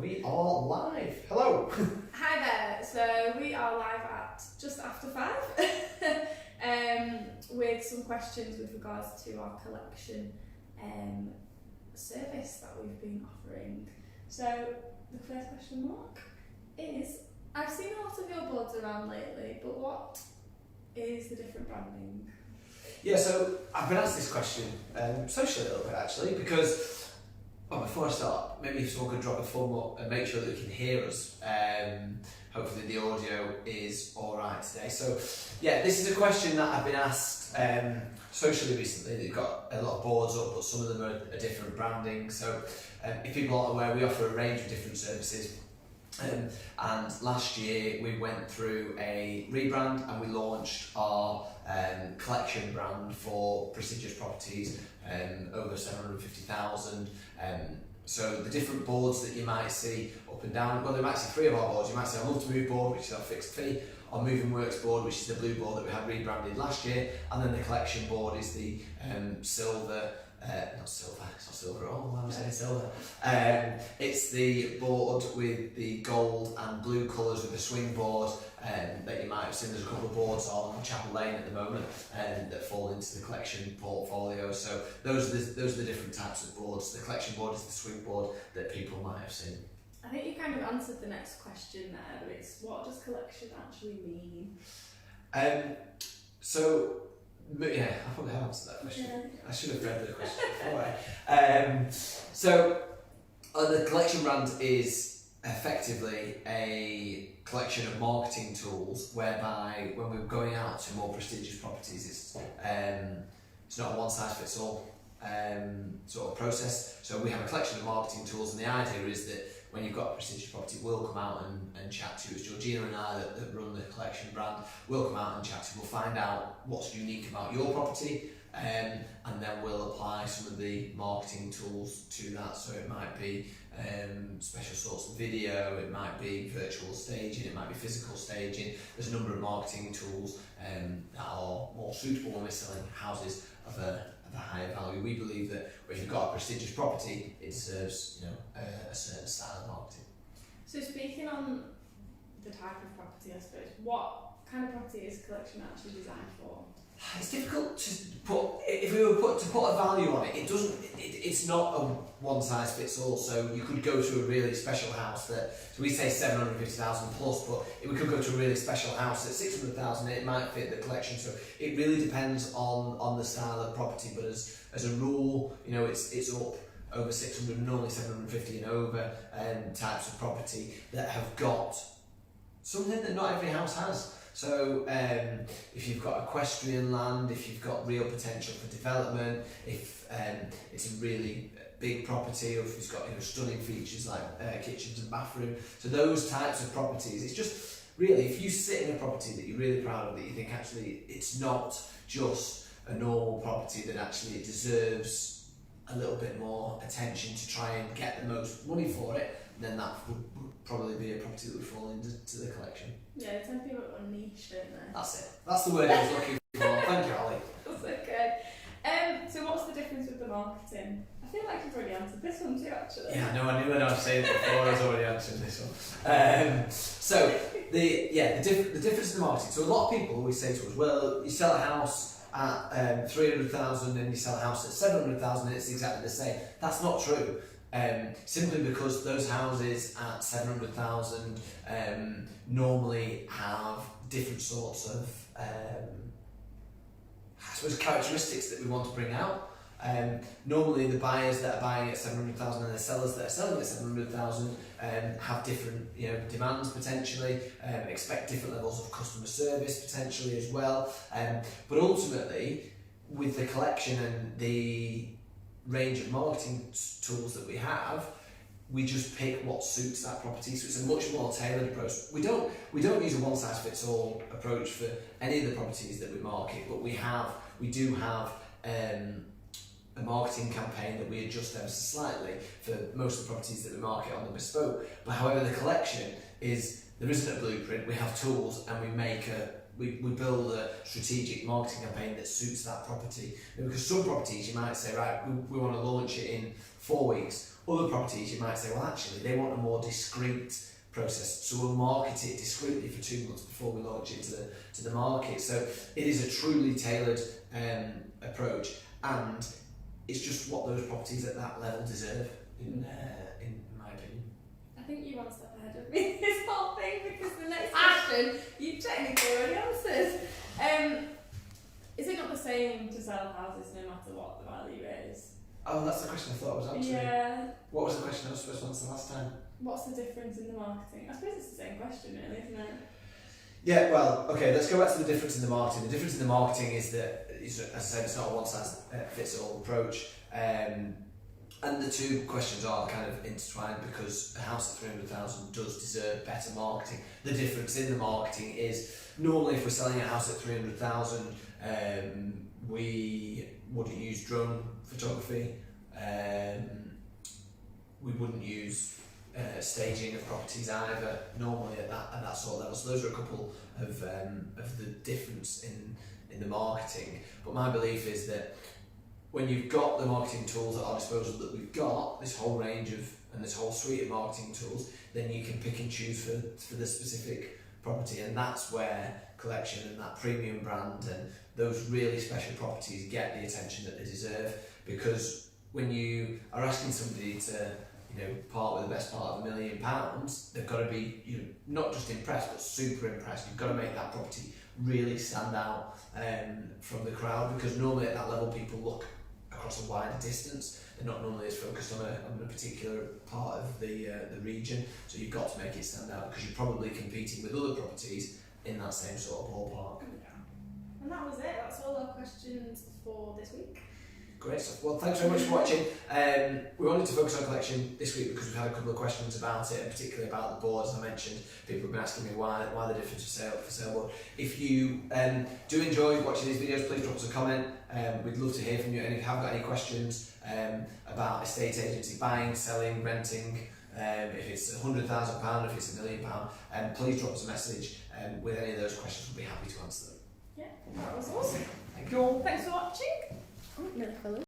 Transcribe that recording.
We are live. Hello. Hi there. So we are live at just after 5 with some questions with regards to our collection service that we've been offering. So the first question mark is, I've seen a lot of your boards around lately, but what is the different branding? Yeah, so I've been asked this question socially a little bit actually, because before I start, maybe if someone could drop a thumb up and make sure that you can hear us. Hopefully the audio is alright today. So yeah, this is a question that I've been asked socially recently. They've got a lot of boards up, but some of them are different branding. So if people aren't aware, we offer a range of different services. And last year we went through a rebrand and we launched our collection brand for prestigious properties over 750,000. So the different boards that you might see up and down, well, you might see 3 of our boards. You might see our Love to Move board, which is our fixed fee, our MovingWorks board, which is the blue board that we had rebranded last year, and then the collection board is the silver. Not silver, it's not silver at all, why am I saying silver? It's the board with the gold and blue colours with the swing board that you might have seen. There's a couple of boards on Chapel Lane at the moment that fall into the collection portfolio. So those are the different types of boards. The collection board is the swing board that people might have seen. I think you kind of answered the next question there, but it's, what does collection actually mean? Yeah, I probably have answered that question. Yeah. I should have read the question before. The collection brand is effectively a collection of marketing tools whereby when we're going out to more prestigious properties, it's not a one-size-fits-all sort of process. So we have a collection of marketing tools, and the idea is that when you've got a prestigious property, we'll come out and chat to you. It's Georgina and I that run the collection brand. We'll come out and chat to you. We'll find out what's unique about your property, and then we'll apply some of the marketing tools to that. So it might be special sorts of video, it might be virtual staging, it might be physical staging. There's a number of marketing tools that are more suitable when we're selling houses of a higher value. We believe that if you've got a prestigious property, it deserves a certain style of marketing. So speaking on the type of property, I suppose, what kind of property is collection actually designed for? It's difficult to put. If we were to put a value on it, it doesn't. It's not a one size fits all. So you could go to a really special house so we say 750,000 plus, but if we could go to a really special house at 600,000, it might fit the collection. So it really depends on the style of property. But as a rule, it's up over 600, normally 750 and over, types of property that have got something that not every house has. So if you've got equestrian land, if you've got real potential for development, if it's a really big property, or if it's got stunning features like kitchens and bathrooms, so those types of properties, it's just really, if you sit in a property that you're really proud of, that you think actually it's not just a normal property, that actually it deserves a little bit more attention to try and get the most money for it, then that would probably be a property that would fall into the collection. Yeah, they tend to be a bit more niche, don't they? That's it. That's the word I was looking for. Thank you, Ali. That's okay. So what's the difference with the marketing? I feel like you've already answered this one too, actually. Yeah, no, I knew when I was saying it before, I was already answering this one. So the difference in the marketing. So a lot of people always say to us, well, you sell a house at 300,000 and you sell a house at 700,000 and it's exactly the same. That's not true. Simply because those houses at 700,000 normally have different sorts of characteristics that we want to bring out. Normally the buyers that are buying at 700,000 and the sellers that are selling at 700,000 have different demands potentially, expect different levels of customer service potentially as well. But ultimately, with the collection and the range of marketing tools that we have, we just pick what suits that property. So it's a much more tailored approach. We don't use a one size fits all approach for any of the properties that we market, but we do have a marketing campaign that we adjust ever so slightly for most of the properties that we market on the bespoke. But however, the collection is, there isn't a blueprint. We have tools and we make we build a strategic marketing campaign that suits that property. Because some properties you might say, right, we want to launch it in 4 weeks. Other properties you might say, well, actually, they want a more discreet process, so we'll market it discreetly for 2 months before we launch it to the market. So it is a truly tailored approach, and it's just what those properties at that level deserve, in my opinion. I think you're one step ahead of me this whole thing, because the next question you've technically already answered. Is it not the same to sell houses no matter what the value is? Oh, that's the question I thought I was answering. Yeah. What was the question I was supposed to answer last time? What's the difference in the marketing? I suppose it's the same question, really, isn't it? Yeah, well, okay, let's go back to the difference in the marketing. The difference in the marketing is that, as I said, it's not a one-size-fits-all approach. And the two questions are kind of intertwined, because a house at 300,000 does deserve better marketing. The difference in the marketing is, normally if we're selling a house at 300,000, we wouldn't use drone photography. We wouldn't use staging of properties either, normally at that sort of level. So those are a couple of the difference in the marketing. But my belief is that when you've got the marketing tools at our disposal that we've got, this whole range of and this whole suite of marketing tools, then you can pick and choose for the specific property, and that's where Collection and that premium brand and those really special properties get the attention that they deserve. Because when you are asking somebody to part with the best part of £1 million, they've got to be not just impressed but super impressed. You've got to make that property really stand out from the crowd, because normally at that level people look across a wider distance. They're not normally as focused on a particular part of the region. So you've got to make it stand out, because you're probably competing with other properties in that same sort of ballpark. Yeah. And that was it. That's all our questions for this week. Great stuff. Well, thanks very much for watching. We wanted to focus on Collection this week because we've had a couple of questions about it, and particularly about the board. As I mentioned, people have been asking me why the difference for sale board. If you do enjoy watching these videos, please drop us a comment. We'd love to hear from you, and if you have got any questions about estate agency buying, selling, renting, if it's £100,000, if it's £1 million, please drop us a message with any of those questions. We'll be happy to answer them. Yeah, that was awesome. Thank you all. Thanks for watching. Oh, nearly fell over.